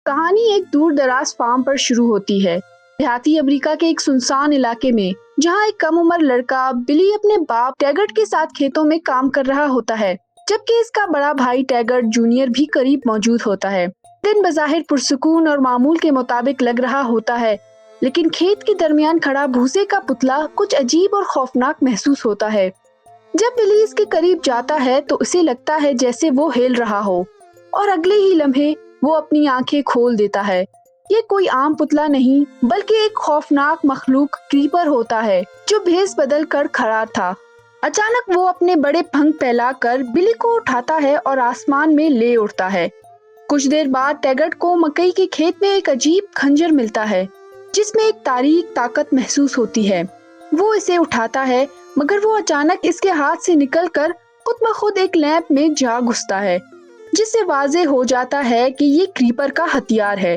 کہانی ایک دور دراز فارم پر شروع ہوتی ہے، دیہاتی امریکہ کے ایک سنسان علاقے میں، جہاں ایک کم عمر لڑکا بلی اپنے باپ ٹیگرٹ کے ساتھ کھیتوں میں کام کر رہا ہوتا ہے، جبکہ اس کا بڑا بھائی ٹیگرٹ جونیئر بھی قریب موجود ہوتا ہے۔ دن بظاہر پرسکون اور معمول کے مطابق لگ رہا ہوتا ہے، لیکن کھیت کے درمیان کھڑا بھوسے کا پتلا کچھ عجیب اور خوفناک محسوس ہوتا ہے۔ جب بلی اس کے قریب جاتا ہے تو اسے لگتا ہے جیسے وہ ہل رہا ہو، اور اگلے ہی لمحے وہ اپنی آنکھیں کھول دیتا ہے۔ یہ کوئی عام پتلا نہیں بلکہ ایک خوفناک مخلوق کریپر ہوتا ہے جو بھیس بدل کر کھڑا تھا۔ اچانک وہ اپنے بڑے پنکھ پھیلا کر بلی کو اٹھاتا ہے اور آسمان میں لے اڑتا ہے۔ کچھ دیر بعد ٹیگرٹ کو مکئی کے کھیت میں ایک عجیب خنجر ملتا ہے جس میں ایک تاریک طاقت محسوس ہوتی ہے۔ وہ اسے اٹھاتا ہے، مگر وہ اچانک اس کے ہاتھ سے نکل کر خود بخود ایک لیمپ میں جا گھستا ہے، جس سے واضح ہو جاتا ہے کہ یہ کریپر کا ہتھیار ہے۔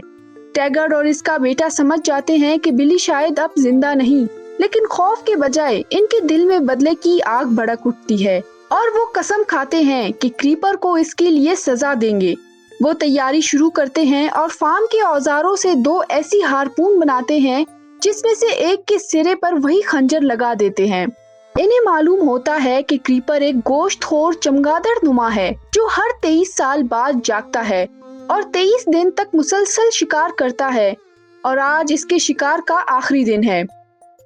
ٹیگرٹ اور اس کا بیٹا سمجھ جاتے ہیں کہ بلی شاید اب زندہ نہیں، لیکن خوف کے بجائے ان کے دل میں بدلے کی آگ بھڑک اٹھتی ہے، اور وہ قسم کھاتے ہیں کہ کریپر کو اس کے لیے سزا دیں گے۔ وہ تیاری شروع کرتے ہیں اور فارم کے اوزاروں سے 2 ایسی ہارپون بناتے ہیں جس میں سے ایک کے سرے پر وہی خنجر لگا دیتے ہیں۔ انہیں معلوم ہوتا ہے کہ کریپر ایک گوشت خور چمگادڑ نما ہے جو ہر 23 سال بعد جاگتا ہے اور 23 دن تک مسلسل شکار کرتا ہے، اور آج اس کے شکار کا آخری دن ہے۔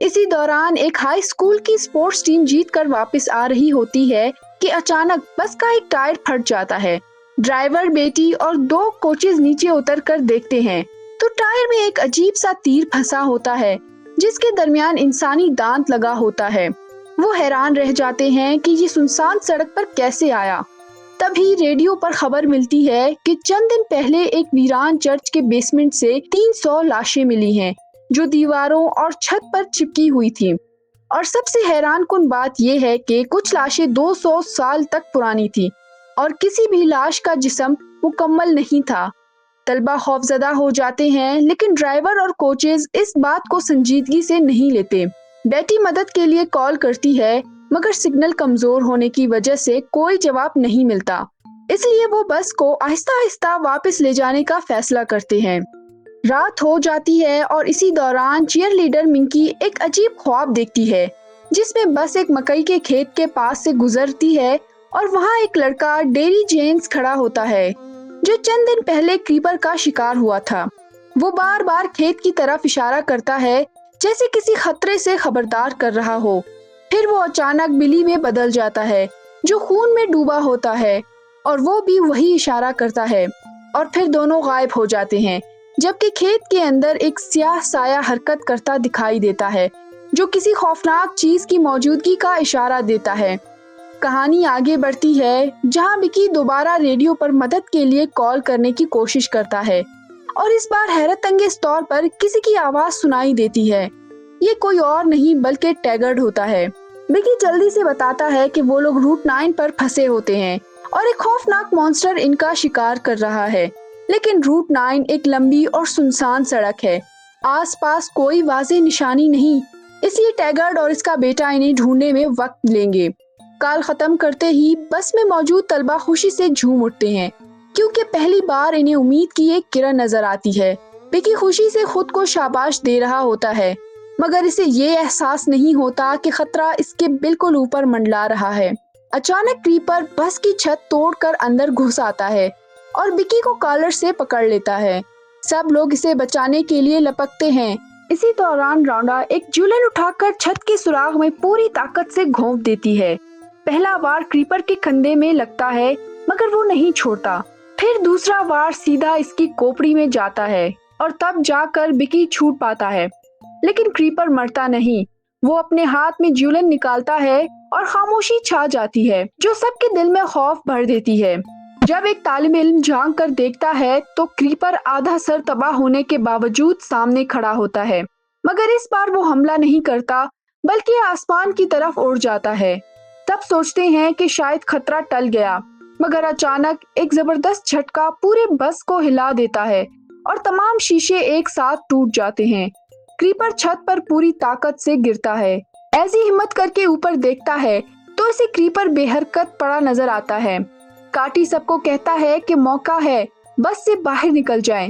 اسی دوران ایک ہائی اسکول کی سپورٹس ٹیم جیت کر واپس آ رہی ہوتی ہے کہ اچانک بس کا ایک ٹائر پھٹ جاتا ہے۔ ڈرائیور، بیٹی اور 2 کوچز نیچے اتر کر دیکھتے ہیں تو ٹائر میں ایک عجیب سا تیر پھنسا ہوتا ہے جس کے درمیان انسانی دانت لگا ہوتا ہے۔ وہ حیران رہ جاتے ہیں کہ یہ سنسان سڑک پر کیسے آیا۔ تبھی ریڈیو پر خبر ملتی ہے کہ چند دن پہلے ایک ویران چرچ کے بیسمنٹ سے 300 لاشیں ملی ہیں جو دیواروں اور چھت پر چپکی ہوئی تھیں، اور سب سے حیران کن بات یہ ہے کہ کچھ لاشیں 200 سال تک پرانی تھیں اور کسی بھی لاش کا جسم مکمل نہیں تھا۔ طلبہ خوفزدہ ہو جاتے ہیں، لیکن ڈرائیور اور کوچز اس بات کو سنجیدگی سے نہیں لیتے۔ بیٹی مدد کے لیے کال کرتی ہے، مگر سگنل کمزور ہونے کی وجہ سے کوئی جواب نہیں ملتا، اس لیے وہ بس کو آہستہ آہستہ واپس لے جانے کا فیصلہ کرتے ہیں۔ رات ہو جاتی ہے اور اسی دوران چیئر لیڈر منکی ایک عجیب خواب دیکھتی ہے جس میں بس ایک مکئی کے کھیت کے پاس سے گزرتی ہے اور وہاں ایک لڑکا ڈیری جینز کھڑا ہوتا ہے جو چند دن پہلے کریپر کا شکار ہوا تھا۔ وہ بار بار کھیت کی طرف اشارہ کرتا ہے جیسے کسی خطرے سے خبردار کر رہا ہو۔ پھر وہ اچانک بلی میں بدل جاتا ہے جو خون میں ڈوبا ہوتا ہے، اور وہ بھی وہی اشارہ کرتا ہے، اور پھر دونوں غائب ہو جاتے ہیں، جبکہ کھیت کے اندر ایک سیاہ سایہ حرکت کرتا دکھائی دیتا ہے جو کسی خوفناک چیز کی موجودگی کا اشارہ دیتا ہے۔ کہانی آگے بڑھتی ہے جہاں بکی دوبارہ ریڈیو پر مدد کے لیے کال کرنے کی کوشش کرتا ہے، اور اس بار حیرت انگیز طور پر کسی کی آواز سنائی دیتی ہے۔ یہ کوئی اور نہیں بلکہ ٹیگرٹ ہوتا ہے۔ بکی جلدی سے بتاتا ہے کہ وہ لوگ روٹ 9 پر پھنسے ہوتے ہیں اور ایک خوفناک مانسٹر ان کا شکار کر رہا ہے، لیکن روٹ 9 ایک لمبی اور سنسان سڑک ہے، آس پاس کوئی واضح نشانی نہیں، اس لیے ٹیگرٹ اور اس کا بیٹا انہیں ڈھونڈنے میں وقت لیں گے۔ کال ختم کرتے ہی بس میں موجود طلبہ خوشی سے جھوم اٹھتے ہیں کیونکہ پہلی بار انہیں امید کی ایک کرن نظر آتی ہے۔ بکی خوشی سے خود کو شاباش دے رہا ہوتا ہے، مگر اسے یہ احساس نہیں ہوتا کہ خطرہ اس کے بالکل اوپر منڈلا رہا ہے۔ اچانک کریپر بس کی چھت توڑ کر اندر گھس آتا ہے اور بکی کو کالر سے پکڑ لیتا ہے۔ سب لوگ اسے بچانے کے لیے لپکتے ہیں۔ اسی دوران رونڈا ایک جولن اٹھا کر چھت کے سوراخ میں پوری طاقت سے گھونپ دیتی ہے۔ پہلا وار کریپر کے کندھے میں لگتا ہے، مگر وہ نہیں چھوڑتا۔ پھر دوسرا وار سیدھا اس کی کھوپڑی میں جاتا ہے اور تب جا کر بکی چھوٹ پاتا ہے، لیکن کریپر مرتا نہیں۔ وہ اپنے ہاتھ میں جولن نکالتا ہے اور خاموشی چھا جاتی ہے جو سب کے دل میں خوف بھر دیتی ہے۔ جب ایک طالب علم جھانک کر دیکھتا ہے تو کریپر آدھا سر تباہ ہونے کے باوجود سامنے کھڑا ہوتا ہے، مگر اس بار وہ حملہ نہیں کرتا بلکہ آسمان کی طرف اڑ جاتا ہے۔ تب سوچتے ہیں کہ شاید خطرہ ٹل گیا، مگر اچانک ایک زبردست جھٹکا پورے بس کو ہلا دیتا ہے اور تمام شیشے ایک ساتھ ٹوٹ جاتے ہیں۔ کریپر چھت پر پوری طاقت سے گرتا ہے۔ ایسی ہمت کر کے اوپر دیکھتا ہے تو اسے کریپر بے حرکت پڑا نظر آتا ہے۔ کاٹی سب کو کہتا ہے کہ موقع ہے، بس سے باہر نکل جائیں،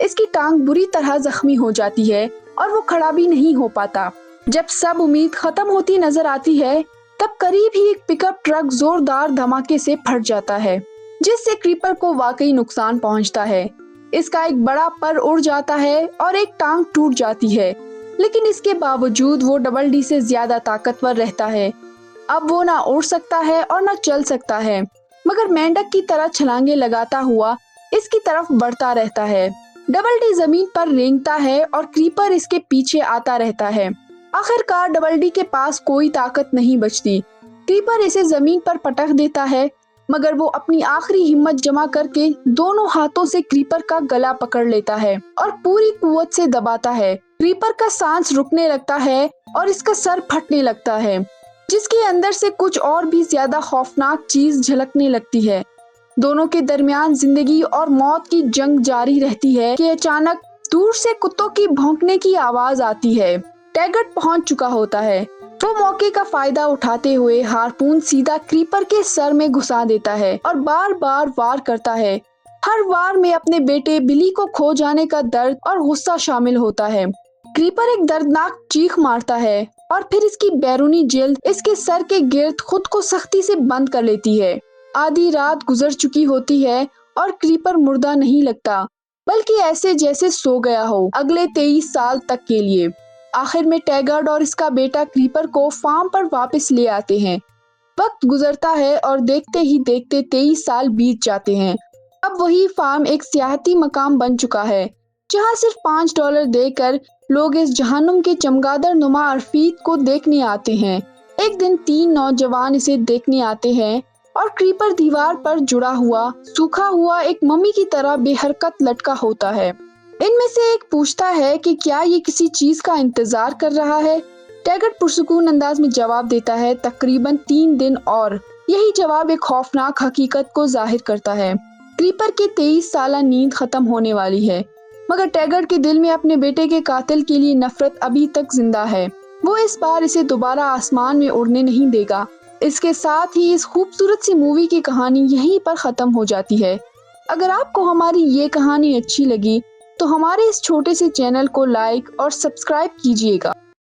اس کی ٹانگ بری طرح زخمی ہو جاتی ہے اور وہ کھڑا بھی نہیں ہو پاتا۔ جب سب امید ختم ہوتی نظر آتی ہے تب قریب ہی ایک پک اپ ٹرک زوردار دھماکے سے پھٹ جاتا ہے، جس سے کریپر کو واقعی نقصان پہنچتا ہے۔ اس کا ایک بڑا پر اڑ جاتا ہے اور ایک ٹانگ ٹوٹ جاتی ہے، لیکن اس کے باوجود وہ ڈبل ڈی سے زیادہ طاقتور رہتا ہے۔ اب وہ نہ اڑ سکتا ہے اور نہ چل سکتا ہے، مگر مینڈک کی طرح چھلانگیں لگاتا ہوا اس کی طرف بڑھتا رہتا ہے۔ ڈبل ڈی زمین پر رینگتا ہے اور کریپر اس کے پیچھے آتا رہتا ہے۔ آخر کار ڈبل ڈی کے پاس کوئی طاقت نہیں بچتی۔ کریپر اسے زمین پر پٹک دیتا ہے، مگر وہ اپنی آخری ہمت جمع کر کے دونوں ہاتھوں سے کریپر کا گلا پکڑ لیتا ہے اور پوری قوت سے دباتا ہے۔ کریپر کا سانس رکنے لگتا ہے اور اس کا سر پھٹنے لگتا ہے، جس کے اندر سے کچھ اور بھی زیادہ خوفناک چیز جھلکنے لگتی ہے۔ دونوں کے درمیان زندگی اور موت کی جنگ جاری رہتی ہے کہ اچانک دور سے کتوں کی بھونکنے کی آواز آتی ہے۔ ٹیگٹ پہنچ چکا ہوتا ہے۔ وہ موقع کا فائدہ اٹھاتے ہوئے ہارپون سیدھا کریپر کے سر میں گھسا دیتا ہے اور بار بار وار کرتا ہے۔ ہر وار میں اپنے بیٹے بلی کو کھو جانے کا درد اور غصہ شامل ہوتا ہے۔ کریپر ایک دردناک چیخ مارتا ہے اور پھر اس کی بیرونی جلد اس کے سر کے گرد خود کو سختی سے بند کر لیتی ہے۔ آدھی رات گزر چکی ہوتی ہے اور کریپر مردہ نہیں لگتا، بلکہ ایسے جیسے سو گیا ہو اگلے 23 سال تک کے لیے۔ آخر میں ٹیگرڈ اور اس کا بیٹا کریپر کو فارم پر واپس لے آتے ہیں۔ وقت گزرتا ہے اور دیکھتے ہی دیکھتے 23 سال بیت جاتے ہیں۔ اب وہی فارم ایک سیاحتی مقام بن چکا ہے، جہاں صرف $5 دے کر لوگ اس جہنم کے چمگادڑ نما عرفیت کو دیکھنے آتے ہیں۔ ایک دن 3 نوجوان اسے دیکھنے آتے ہیں اور کریپر دیوار پر جڑا ہوا سوکھا ہوا ایک ممی کی طرح بے حرکت لٹکا ہوتا ہے۔ ان میں سے ایک پوچھتا ہے کہ کیا یہ کسی چیز کا انتظار کر رہا ہے؟ ٹیگٹ پرسکون انداز میں جواب دیتا ہے، تقریباً 3 دن اور۔ یہی جواب ایک خوفناک حقیقت کو ظاہر کرتا ہے۔ کریپر کی 23 سالہ نیند ختم ہونے والی ہے، مگر ٹیگٹ کے دل میں اپنے بیٹے کے قاتل کے لیے نفرت ابھی تک زندہ ہے۔ وہ اس بار اسے دوبارہ آسمان میں اڑنے نہیں دے گا۔ اس کے ساتھ ہی اس خوبصورت سی مووی کی کہانی یہیں پر ختم ہو جاتی ہے۔ اگر آپ کو ہماری یہ کہانی اچھی لگی تو ہمارے اس چھوٹے سے چینل کو لائک اور سبسکرائب کیجیے گا۔